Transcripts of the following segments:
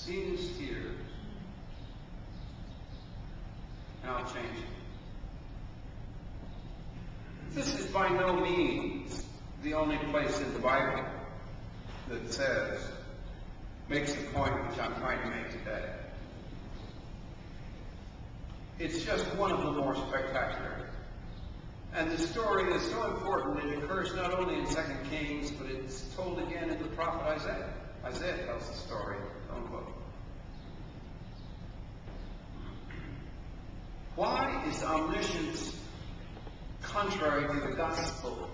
seen his tears, and I'll change it. This is by no means the only place in the Bible that says, makes the point which I'm trying to make today. It's just one of the more spectacular. And the story is so important, it occurs not only in 2 Kings, but it's told again in the prophet Isaiah. Isaiah tells the story. Don't look. Why is omniscience contrary to the gospel?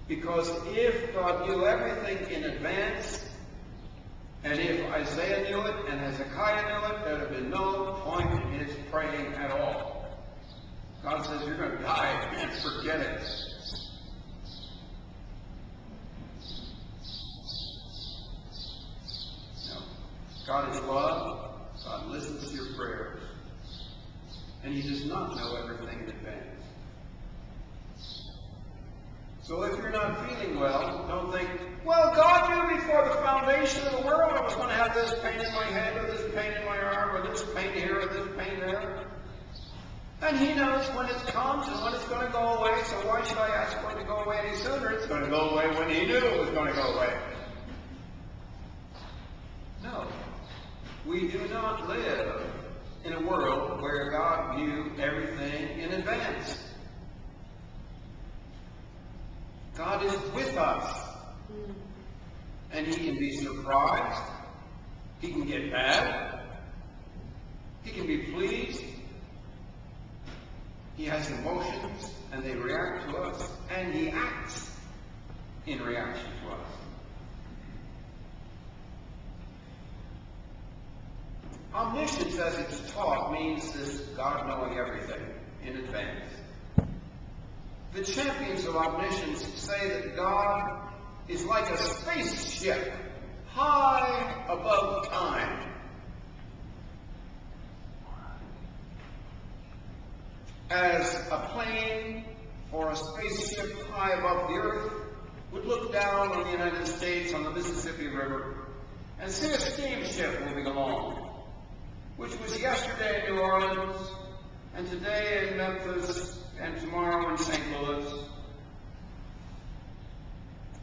Because if God knew everything in advance, and if Isaiah knew it and Hezekiah knew it, there would have been no point in his praying at all. God says, you're going to die, and forget it. No. God is love. God listens to your prayers. And he does not know everything in advance. So if you're not feeling well, don't think, well, God knew before the foundation of the world I was going to have this pain in my head, or this pain in my arm, or this pain here, or this pain there. And he knows when it comes and when it's going to go away, so why should I ask for it to go away any sooner? It's going to go away when he knew it was going to go away. No. We do not live in a world where God knew everything in advance. God is with us. And he can be surprised. He can get mad. He can be pleased. He has emotions, and they react to us, and he acts in reaction to us. Omniscience, as it's taught, means this God knowing everything in advance. The champions of omniscience say that God is like a spaceship high above time. As a plane or a spaceship high above the earth would look down on the United States on the Mississippi River and see a steamship moving along, which was yesterday in New Orleans, and today in Memphis, and tomorrow in St. Louis.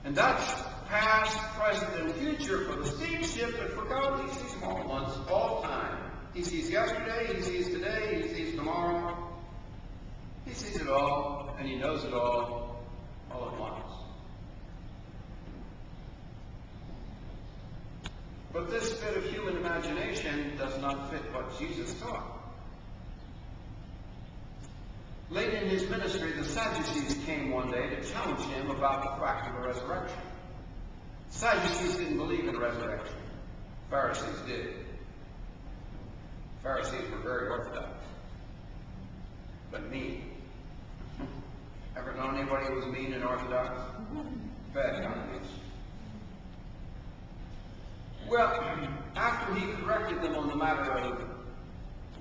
And that's past, present, and future for the steamship, but for God, he sees them all at once, all the time. He sees yesterday, he sees today, he sees tomorrow. He sees it all, and he knows it all at once. But this bit of human imagination does not fit what Jesus taught. Late in his ministry, the Sadducees came one day to challenge him about the fact of the resurrection. Sadducees didn't believe in resurrection. Pharisees did. Pharisees were very orthodox, but mean. Ever known anybody who was mean and orthodox? Bad combination. Well, after he corrected them on the matter of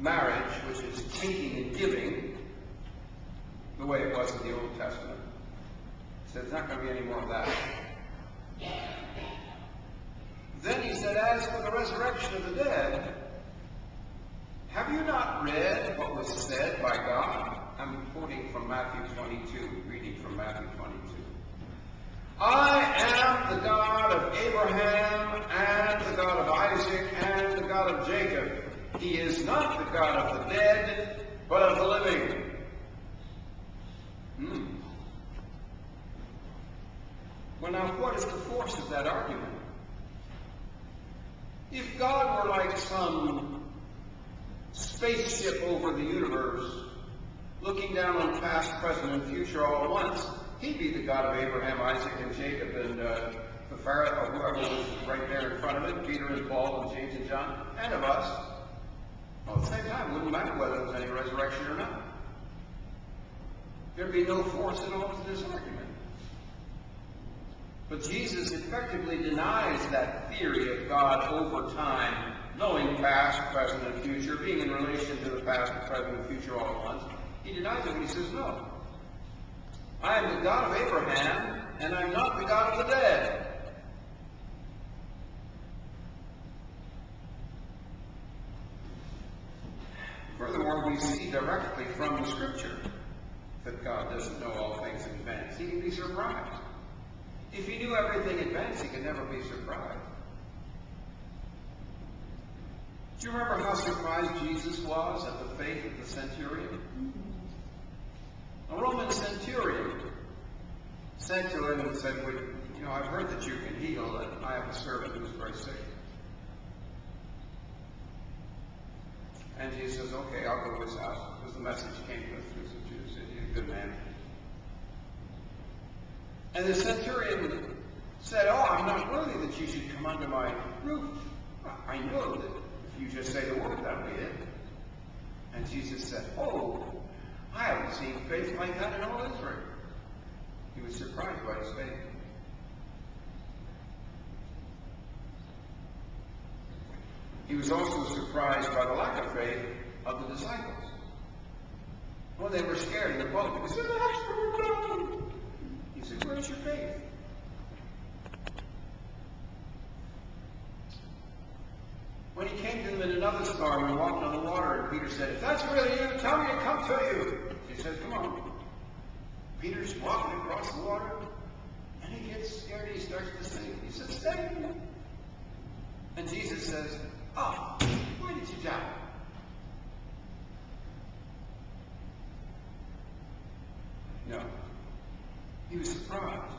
marriage, which is taking and giving, the way it was in the Old Testament, he said, there's not going to be any more of that. Then he said, as for the resurrection of the dead, have you not read what was said by God? I'm quoting from Matthew 22, reading from Matthew 22. I am the God of Abraham, and the God of Isaac, and the God of Jacob. He is not the God of the dead, but of the living. Well, now, what is the force of that argument? If God were like some spaceship over the universe, looking down on past, present, and future all at once, he'd be the God of Abraham, Isaac, and Jacob, and the Pharaoh, or whoever was right there in front of it, Peter and Paul and James and John, and of us. All at the same time, it wouldn't matter whether there was any resurrection or not. There'd be no force at all to this argument. But Jesus effectively denies that theory of God over time, knowing past, present, and future, being in relation to the past, present, and future all at once. He denies it when he says, no. I am the God of Abraham, and I'm not the God of the dead. Furthermore, we see directly from the Scripture that God doesn't know all things in advance. He can be surprised. If he knew everything in advance, he could never be surprised. Do you remember how surprised Jesus was at the faith of the centurion? A Roman centurion said to him and said, well, I've heard that you can heal, and I have a servant who's very sick. And Jesus says, okay, I'll go to his house, because the message came to us through some Jews. He's a good man. And the centurion said, I'm not worthy that you should come under my roof. I know that if you just say the word, that'll be it. And Jesus said, I haven't seen faith like that in all Israel. He was surprised by his faith. He was also surprised by the lack of faith of the disciples. Well, they were scared in the boat. They said, Master, we're drowning. He said, where's your faith? When he came to them in another storm and walked on the water, and Peter said, if that's really you, tell me to come to you. He said, come on. Peter's walking across the water, and he gets scared. He starts to sink. He says, stay. And Jesus says, why did you doubt? No. He was surprised.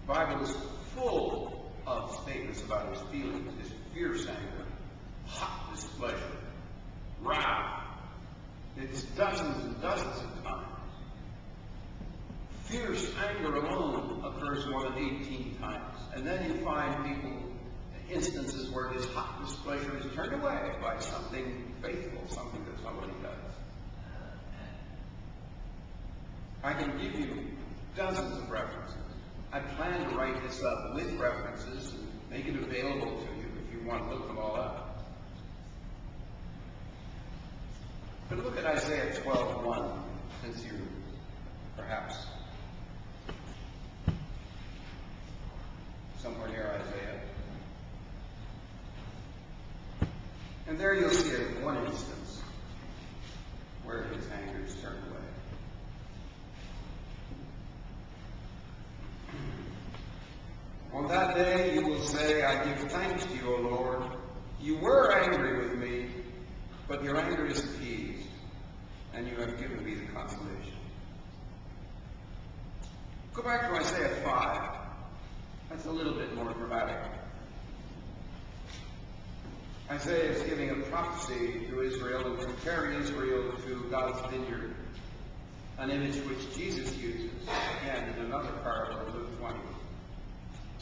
The Bible is full of statements about his feelings, his fierce anger, hot displeasure, wrath. It's dozens and dozens of times. Fierce anger alone occurs more than 18 times. And then you find instances where his hot displeasure is turned away by something faithful, something that somebody does. I can give you dozens of references. I plan to write this up with references and make it available to you if you want to look them all up. But look at Isaiah 12:1, since you perhaps somewhere near Isaiah. And there you'll see one instance where his anger is turned away. On that day you will say, I give thanks to you, O Lord. You were angry with me, but your anger is appeased, and you have given me the consolation. Go back to Isaiah 5. That's a little bit more dramatic. Isaiah is giving a prophecy to Israel and comparing Israel to God's vineyard, an image which Jesus uses.